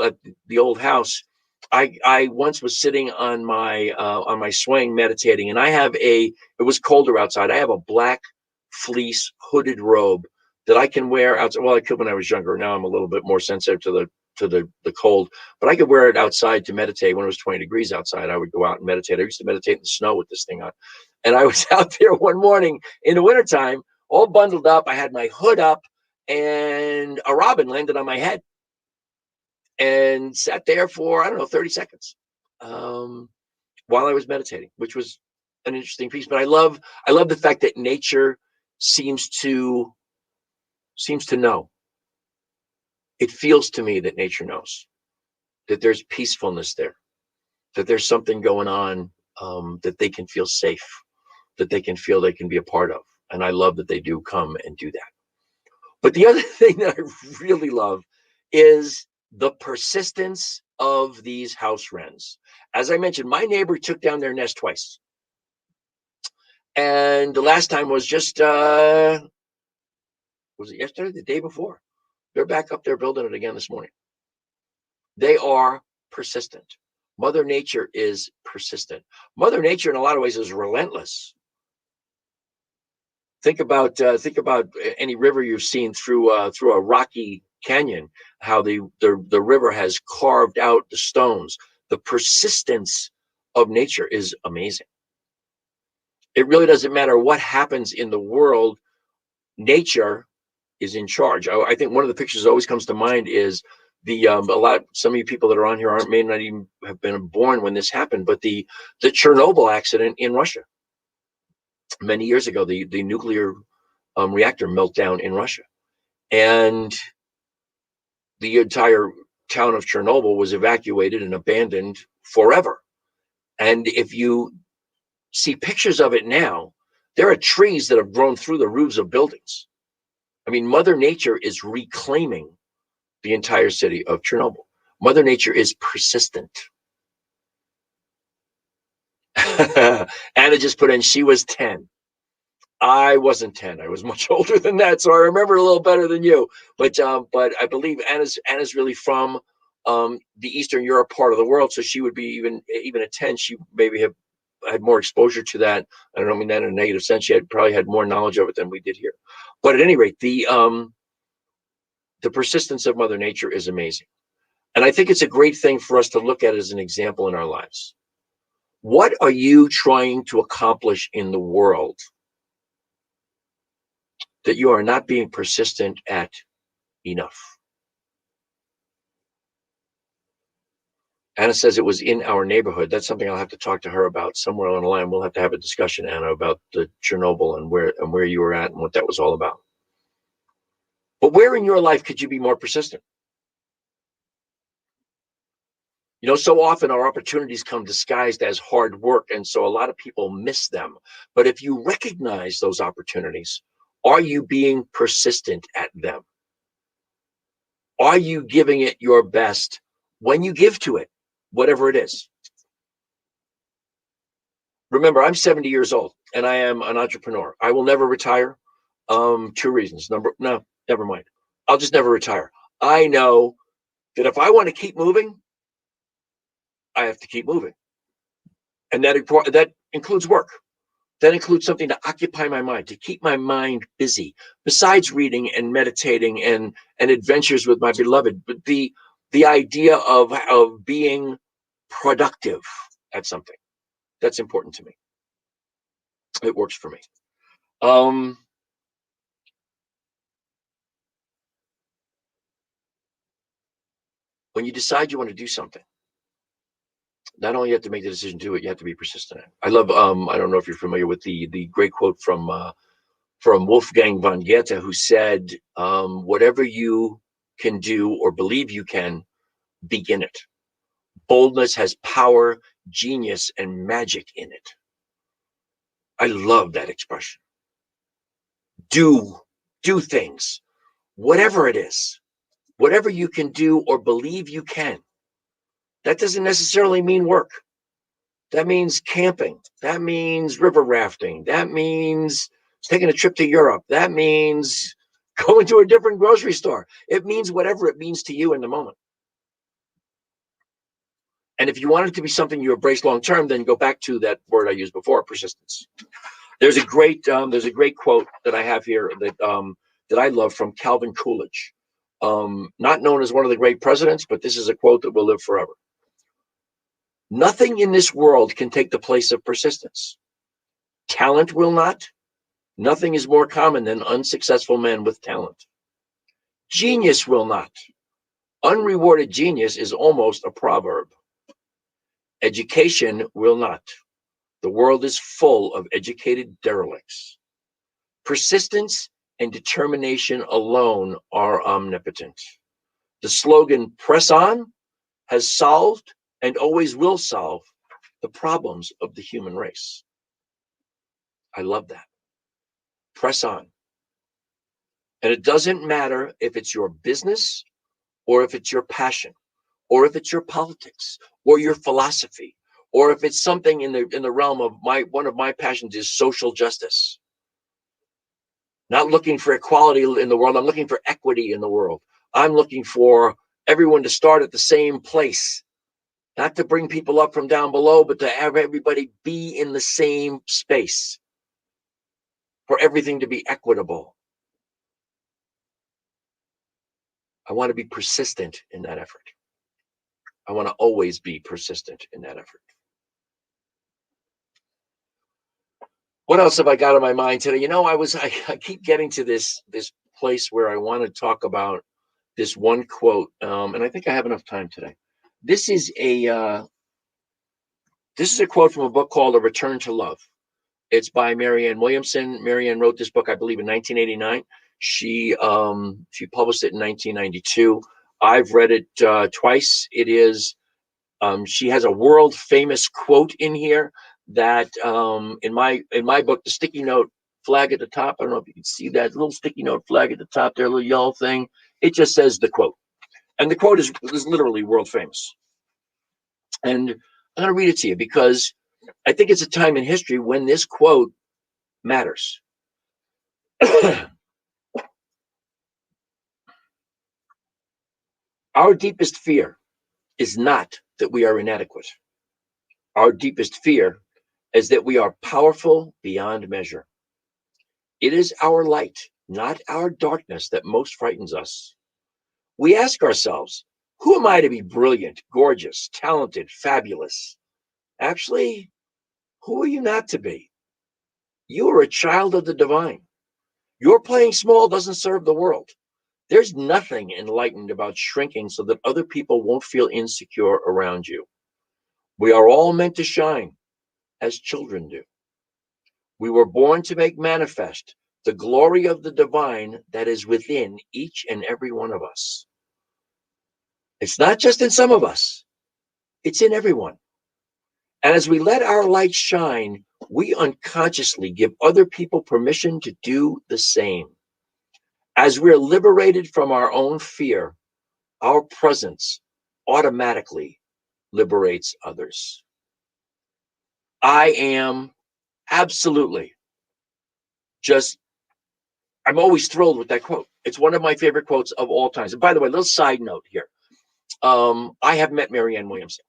old house, I once was sitting on my swing meditating, and it was colder outside. I have a black fleece hooded robe that I can wear outside. Well, I could when I was younger. Now I'm a little bit more sensitive to the cold, but I could wear it outside to meditate. When it was 20 degrees outside, I would go out and meditate. I used to meditate in the snow with this thing on. And I was out there one morning in the wintertime, all bundled up. I had my hood up, and a robin landed on my head and sat there for, I don't know, 30 seconds um, while I was meditating, which was an interesting piece. But I love the fact that nature seems to know. It feels to me that nature knows that there's peacefulness there, that there's something going on, that they can feel safe, that they can feel they can be a part of. And I love that they do come and do that. But the other thing that I really love is the persistence of these house wrens. As I mentioned, my neighbor took down their nest twice. And the last time was just, was it yesterday, the day before? They're back up there building it again this morning. They are persistent. Mother Nature is persistent. Mother Nature, in a lot of ways, is relentless. Think about any river you've seen through a rocky canyon. How the river has carved out the stones. The persistence of nature is amazing. It really doesn't matter what happens in the world. Nature is in charge. I think one of the pictures that always comes to mind is some of you people that are on here may not even have been born when this happened, but the Chernobyl accident in Russia many years ago, the nuclear reactor meltdown in Russia, and the entire town of Chernobyl was evacuated and abandoned forever. And if you see pictures of it now, there are trees that have grown through the roofs of buildings. I mean, Mother Nature is reclaiming the entire city of Chernobyl. Mother Nature is persistent. Anna just put in, she was 10. I wasn't 10. I was much older than that, so I remember a little better than you. But I believe Anna's really from the Eastern Europe part of the world, so she would be even at 10. She maybe had more exposure to that. I don't mean that in a negative sense. She probably had more knowledge of it than we did here. But at any rate, the persistence of Mother Nature is amazing, and I think it's a great thing for us to look at as an example in our lives. What are you trying to accomplish in the world that you are not being persistent at enough? Anna says it was in our neighborhood. That's something I'll have to talk to her about somewhere along the line. We'll have to have a discussion, Anna, about the Chernobyl and where you were at and what that was all about. But where in your life could you be more persistent? You know, so often our opportunities come disguised as hard work, and so a lot of people miss them. But if you recognize those opportunities, are you being persistent at them? Are you giving it your best when you give to it, whatever it is? Remember, I'm 70 years old and I am an entrepreneur. I will never retire. Two reasons. No, never mind. I'll just never retire. I know that if I want to keep moving, I have to keep moving. And that includes work. That includes something to occupy my mind, to keep my mind busy, besides reading and meditating and adventures with my beloved. But the idea of being productive at something, that's important to me. It works for me. When you decide you want to do something, not only you have to make the decision to do it, you have to be persistent. I love. I don't know if you're familiar with the great quote from Wolfgang von Goethe, who said, "Whatever you can do or believe you can, begin it. Boldness has power, genius, and magic in it." I love that expression. Do things, whatever it is, whatever you can do or believe you can. That doesn't necessarily mean work. That means camping. That means river rafting. That means taking a trip to Europe. That means going to a different grocery store. It means whatever it means to you in the moment. And if you want it to be something you embrace long term, then go back to that word I used before, persistence. There's a great quote that I have here that I love from Calvin Coolidge, not known as one of the great presidents, but this is a quote that will live forever. Nothing in this world can take the place of persistence. Talent will not. Nothing is more common than unsuccessful men with talent. Genius will not. Unrewarded genius is almost a proverb. Education will not. The world is full of educated derelicts. Persistence and determination alone are omnipotent. The slogan, "Press on," has solved and always will solve the problems of the human race. I love that. Press on. And it doesn't matter if it's your business or if it's your passion or if it's your politics or your philosophy or if it's something in the realm of one of my passions is social justice. Not looking for equality in the world. I'm looking for equity in the world. I'm looking for everyone to start at the same place. Not to bring people up from down below, but to have everybody be in the same space. For everything to be equitable. I want to be persistent in that effort. I want to always be persistent in that effort. What else have I got on my mind today? I keep getting to this place where I want to talk about this one quote, and I think I have enough time today. This is a quote from a book called A Return to Love. It's by Marianne Williamson. Marianne wrote this book, I believe, in 1989. She published it in 1992. I've read it twice. It is she has a world famous quote in here that in my book, the sticky note flag at the top. I don't know if you can see that little sticky note flag at the top there, little yellow thing. It just says the quote, and the quote is literally world famous. And I'm going to read it to you because I think it's a time in history when this quote matters. Our deepest fear is not that we are inadequate. Our deepest fear is that we are powerful beyond measure. It is our light, not our darkness, that most frightens us. We ask ourselves, who am I to be brilliant, gorgeous, talented, fabulous? Actually, who are you not to be? You are a child of the divine. Your playing small doesn't serve the world. There's nothing enlightened about shrinking so that other people won't feel insecure around you. We are all meant to shine, as children do. We were born to make manifest the glory of the divine that is within each and every one of us. It's not just in some of us, it's in everyone. And as we let our light shine, we unconsciously give other people permission to do the same. As we're liberated from our own fear, our presence automatically liberates others. I am absolutely I'm always thrilled with that quote. It's one of my favorite quotes of all times. And by the way, little side note here. I have met Marianne Williamson.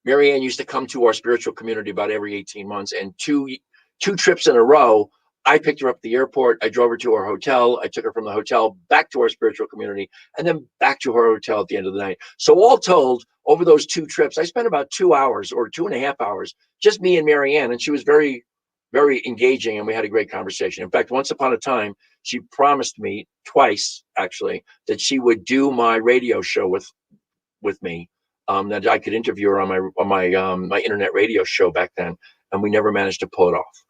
Marianne used to come to our spiritual community about every 18 months, and two trips in a row, I picked her up at the airport. I drove her to her hotel. I took her from the hotel back to our spiritual community and then back to her hotel at the end of the night. So all told, over those 2 trips, I spent about 2 hours or 2.5 hours, just me and Marianne. And she was very, very engaging. And we had a great conversation. In fact, once upon a time, she promised me twice, actually, that she would do my radio show with me, that I could interview her on my internet radio show back then. And we never managed to pull it off.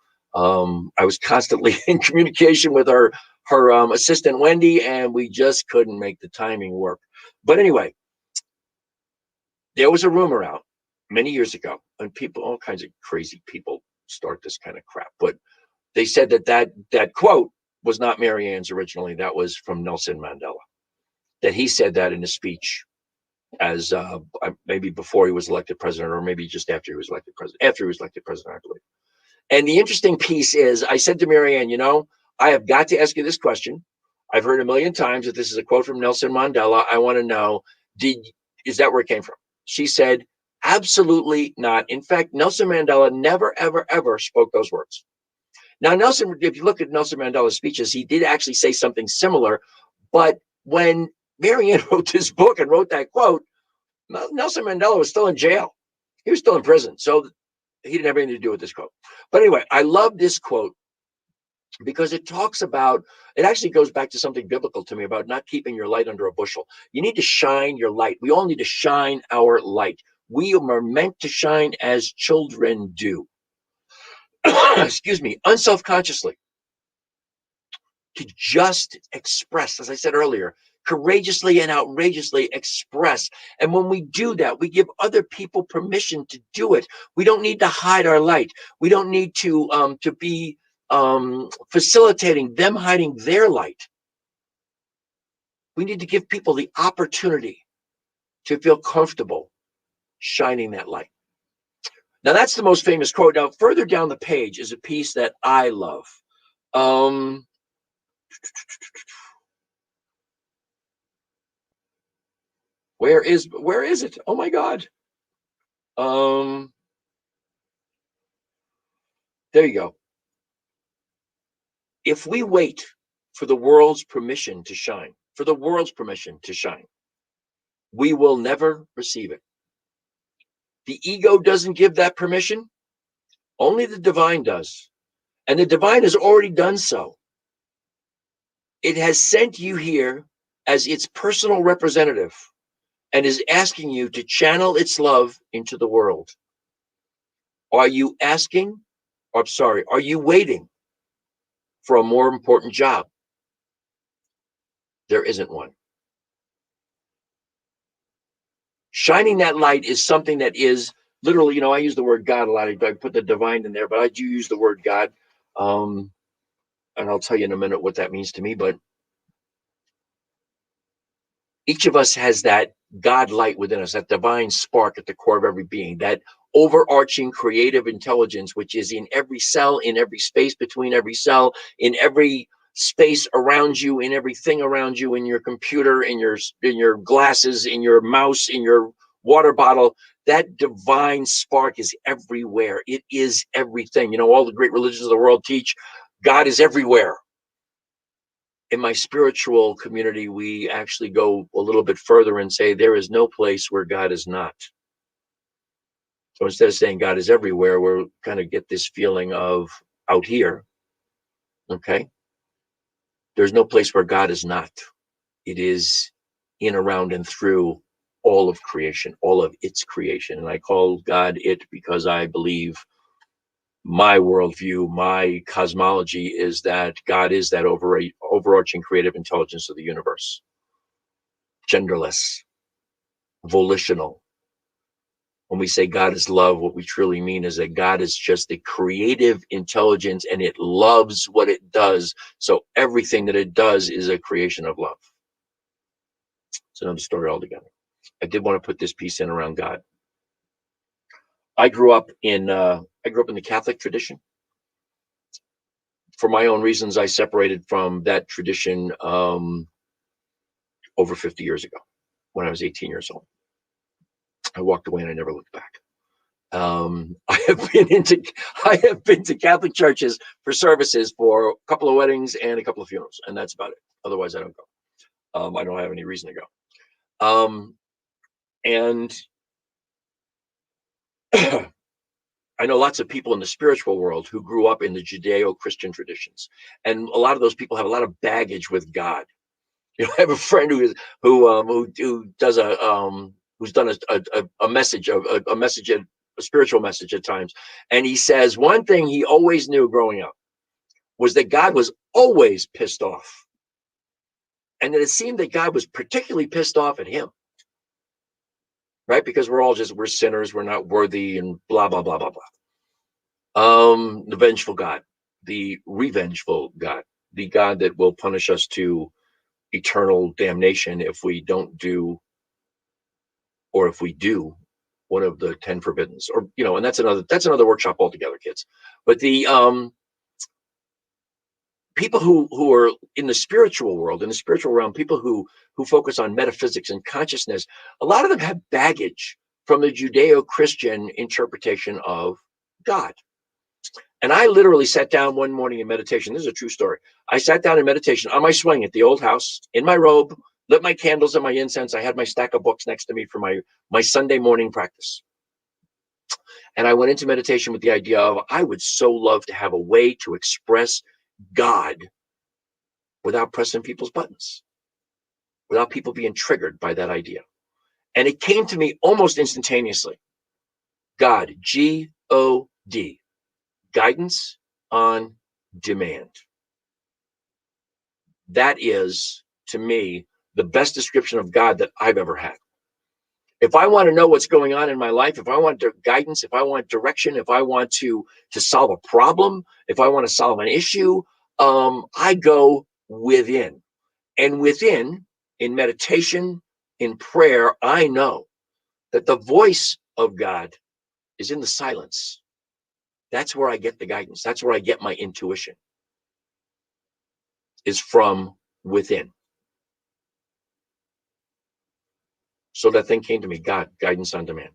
I was constantly in communication with her assistant, Wendy, and we just couldn't make the timing work. But anyway, there was a rumor out many years ago, and all kinds of crazy people start this kind of crap. But they said that quote was not Marianne's originally. That was from Nelson Mandela. That he said that in a speech as maybe before he was elected president, or maybe just after he was elected president. After he was elected president, I believe. And the interesting piece is, I said to Marianne, I have got to ask you this question. I've heard a million times that this is a quote from Nelson Mandela. I want to know, is that where it came from? She said, absolutely not. In fact, Nelson Mandela never, ever, ever spoke those words. Now, Nelson, if you look at Nelson Mandela's speeches, he did actually say something similar. But when Marianne wrote this book and wrote that quote, Nelson Mandela was still in jail. He was still in prison. So he didn't have anything to do with this quote. But anyway, I love this quote because it talks about, it actually goes back to something biblical to me about not keeping your light under a bushel. You need to shine your light. We all need to shine our light. We are meant to shine as children do. Excuse me, unselfconsciously, to just express, as I said earlier, courageously and outrageously express. And when we do that, we give other people permission to do it. We don't need to hide our light. We don't need to be facilitating them hiding their light. We need to give people the opportunity to feel comfortable shining that light. Now, that's the most famous quote. Now, further down the page is a piece that I love. Where is it? Oh my God. There you go. If we wait for the world's permission to shine, we will never receive it. The ego doesn't give that permission. Only the divine does. And the divine has already done so. It has sent you here as its personal representative and is asking you to channel its love into the world. Are you waiting for a more important job? There isn't one. Shining that light is something that is literally, I use the word God a lot. I put the divine in there, but I do use the word God. And I'll tell you in a minute what that means to me. But each of us has that God light within us, that divine spark at the core of every being, that overarching creative intelligence, which is in every cell, in every space between every cell, in every space around you, in everything around you, in your computer, in your glasses, in your mouse, in your water bottle. That divine spark is everywhere. It is everything. All the great religions of the world teach God is everywhere. In my spiritual community, we actually go a little bit further and say there is no place where God is not. So instead of saying God is everywhere, we're kind of get this feeling of out here. Okay. There's no place where God is not. It is in, around, and through all of creation, all of its creation. And I call God it because I believe my worldview, my cosmology is that God is that overarching creative intelligence of the universe. Genderless, volitional. When we say God is love, what we truly mean is that God is just a creative intelligence and it loves what it does. So everything that it does is a creation of love. It's another story altogether. I did want to put this piece in around God. I grew up in the Catholic tradition. For my own reasons, I separated from that tradition over 50 years ago when I was 18 years old. I walked away and I never looked back. I have been to Catholic churches for services for a couple of weddings and a couple of funerals, and that's about it. Otherwise, I don't go. I don't have any reason to go. And I know lots of people in the spiritual world who grew up in the Judeo-Christian traditions, and a lot of those people have a lot of baggage with God. I have a friend who's done a message, a spiritual message at times, and he says one thing he always knew growing up was that God was always pissed off, and that it seemed that God was particularly pissed off at him, right? Because we're sinners, we're not worthy, and blah blah blah blah blah. The vengeful God, the revengeful God, the God that will punish us to eternal damnation if we don't do, or if we do, one of the 10 forbiddens, or and that's another workshop altogether, kids. But the people who are in the spiritual world, in the spiritual realm, people who focus on metaphysics and consciousness, a lot of them have baggage from the Judeo-Christian interpretation of God. And I literally sat down one morning in meditation. This is a true story. I sat down in meditation on my swing at the old house in my robe, lit my candles and my incense. I had my stack of books next to me for my Sunday morning practice. And I went into meditation with the idea of, I would so love to have a way to express God without pressing people's buttons, without people being triggered by that idea. And it came to me almost instantaneously. God, G-O-D, guidance on demand. That is, to me, the best description of God that I've ever had. If I want to know what's going on in my life, if I want guidance, if I want direction, if I want to solve a problem, if I want to solve an issue, I go within. And within, in meditation, in prayer, I know that the voice of God is in the silence. That's where I get the guidance. That's where I get my intuition, is from within. So that thing came to me, God, guidance on demand.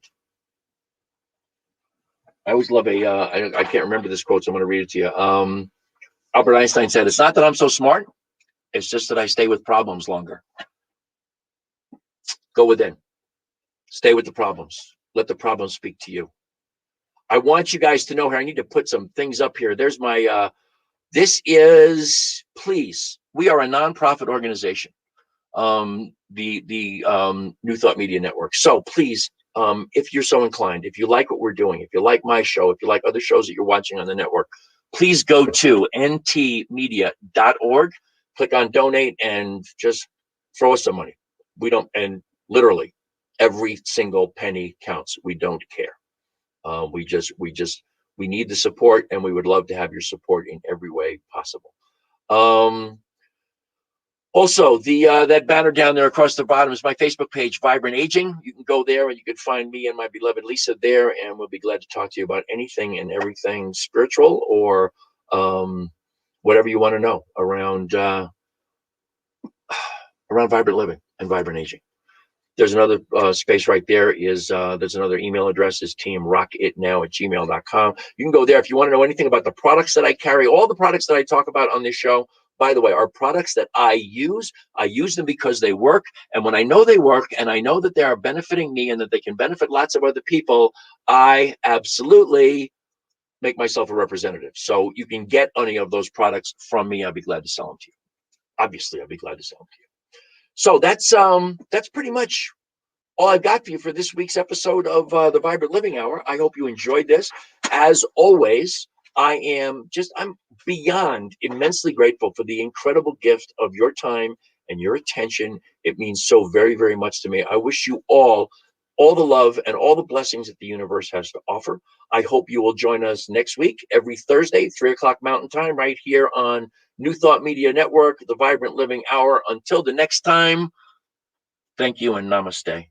I always love I can't remember this quote, so I'm going to read it to you. Albert Einstein said, it's not that I'm so smart, it's just that I stay with problems longer. Go within. Stay with the problems. Let the problems speak to you. I want you guys to know here, I need to put some things up here. There's my, this is, please, we are a nonprofit organization, the New Thought Media Network. So please, if you're so inclined, if you like what we're doing, if you like my show, if you like other shows that you're watching on the network, please go to ntmedia.org, click on donate, and just throw us some money. We don't, and literally every single penny counts. We don't care. We need the support, and we would love to have your support in every way possible. Also, that banner down there across the bottom is my Facebook page, Vibrant Aging. You can go there and you can find me and my beloved Lisa there, and we'll be glad to talk to you about anything and everything spiritual or whatever you want to know around vibrant living and vibrant aging. There's another space right there. There's another email address, is teamrockitnow@gmail.com. You can go there if you want to know anything about the products that I carry. All the products that I talk about on this show, by the way, are products that I use. I use them because they work. And when I know they work and I know that they are benefiting me and that they can benefit lots of other people, I absolutely make myself a representative. So you can get any of those products from me. I'll be glad to sell them to you. Obviously, I'll be glad to sell them to you. So that's pretty much all I've got for you for this week's episode of the Vibrant Living Hour. I hope you enjoyed this. As always, I'm beyond immensely grateful for the incredible gift of your time and your attention. It means so very, very much to me. I wish you all the love and all the blessings that the universe has to offer. I hope you will join us next week, every Thursday, 3:00 Mountain Time, right here on New Thought Media Network, the Vibrant Living Hour. Until the next time, thank you and namaste.